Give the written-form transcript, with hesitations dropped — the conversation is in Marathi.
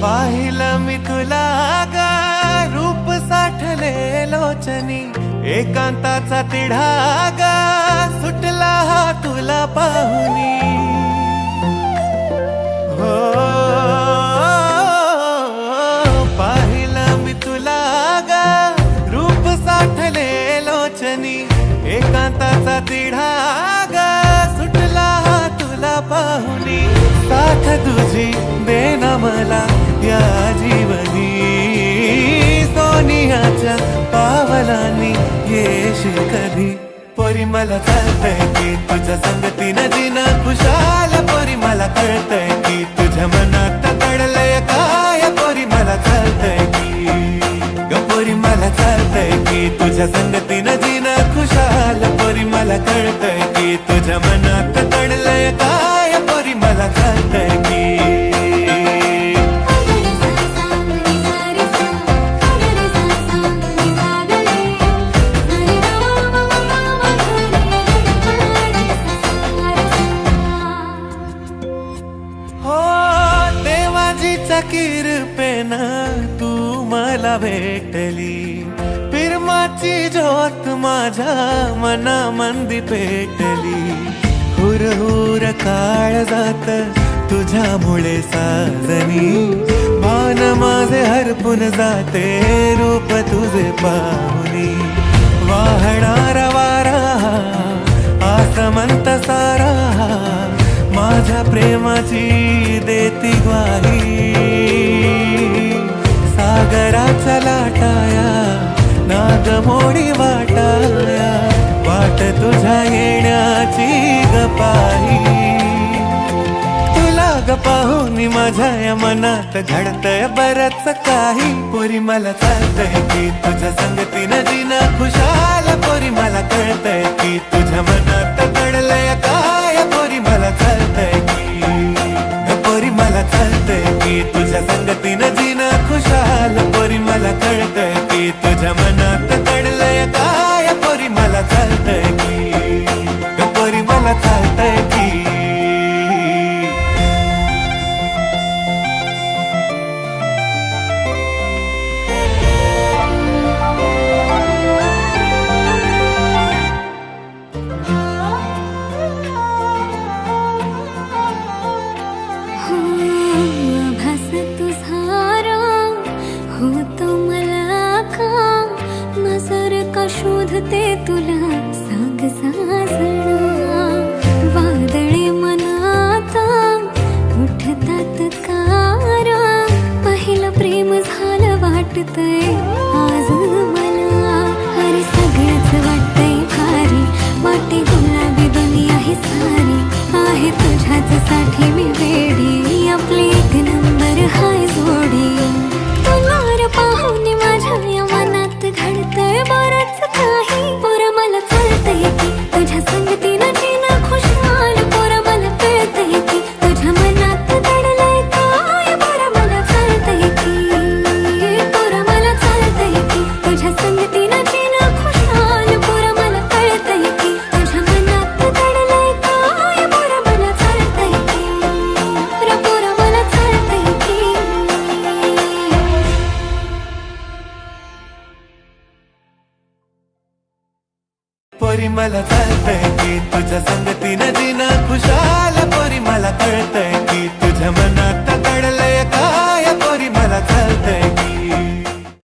पाहिलं मी तुला गा रूप साठले लोचनी, एकांताचा तिढा गा सुटला हा तुला पाहुनी। हो पाहिलं मी तुला गा रूप साठले लोचनी, एकांताचा तिढा गा सुटला हा तुला पाहुनी। साथ तुझी देना मला या जीवनी, सोनियाच्या पावलांनी येशील कधी। पोरी मला चालतंय की तुझ्या संगतीनं जीणं खुशाल, पोरी मला कळतंय की तुझ्या मनात दडलंय काय। पोरी मला चालतंय की ग, पोरी मला चालतंय की तुझ्या संगतीनं जीणं खुशाल, पोरी मला कळतंय की तुझ्या मनात दडलंय काय। पोरी मला चालतंय की किरपेनं तू मला भेटली, प्रेमाची ज्योत माझ्या मनामंदी पेटली। हुरहुर काळ जात तुझ्यामुळे साजनी, भान माझे हरपून जाते रूप तुझे पाहुनी। वाहणारा वारा आसमंत सारा माझ्या प्रेमाची देती ग्वाही। सागराच्या लाटाया नागमोडी वाटाया, वाट तुझ्या येण्याची गपाही। तुला ग पाहुनी माझ्या या मनात घडतंय बरंच काही। पोरी मला चालतंय की तुझ्या संगतीनं जीणं खुशाल, पोरी मला कळतंय की तुझ्या मनात दडलंय काय। पोरी मला चालतंय की ग, पोरी मला चालतंय की तुझ्या संगतीनं जीणं खुशाल, पोरी मला कळतंय की तुझ्या मनात दडलंय काय। पोरी मला चालतंय की ग, पोरी मला चालतंय की। शोधते तुला सांग साजणा, वादळे मनात उठतात कारा। पहिलं प्रेम झालं वाटतंय आज मला, अरे सगळंच वाटतंय भारी। वाटे गुलाबी दुनिया ही सारी, आहे तुझ्याच साठी मी वेडी। आपली एक नंबर हाय जोडी, तुला रे पाहुनी माझ्या या मनात घडतंय बरंच काही। पोरं मला चालतंय की तुझ्या संगतीनं जीणं खुशाल, पोरं मला कळतंय की तुझ्या मनात दडलंय काय। पोरं मला चालतंय की, पोरं मला चालतंय की तुझ्या संगतीनं जीणं खुशाल, पोरं मला कळतंय की तुझ्या मनात दडलंय काय। पोरं मला चालतंय की, पोरं मला चालतंय की। पोरी मला चालतंय की तुझ्या संगतीनं जीणं खुशाल, पोरी मला कळतंय की तुझ्या मनात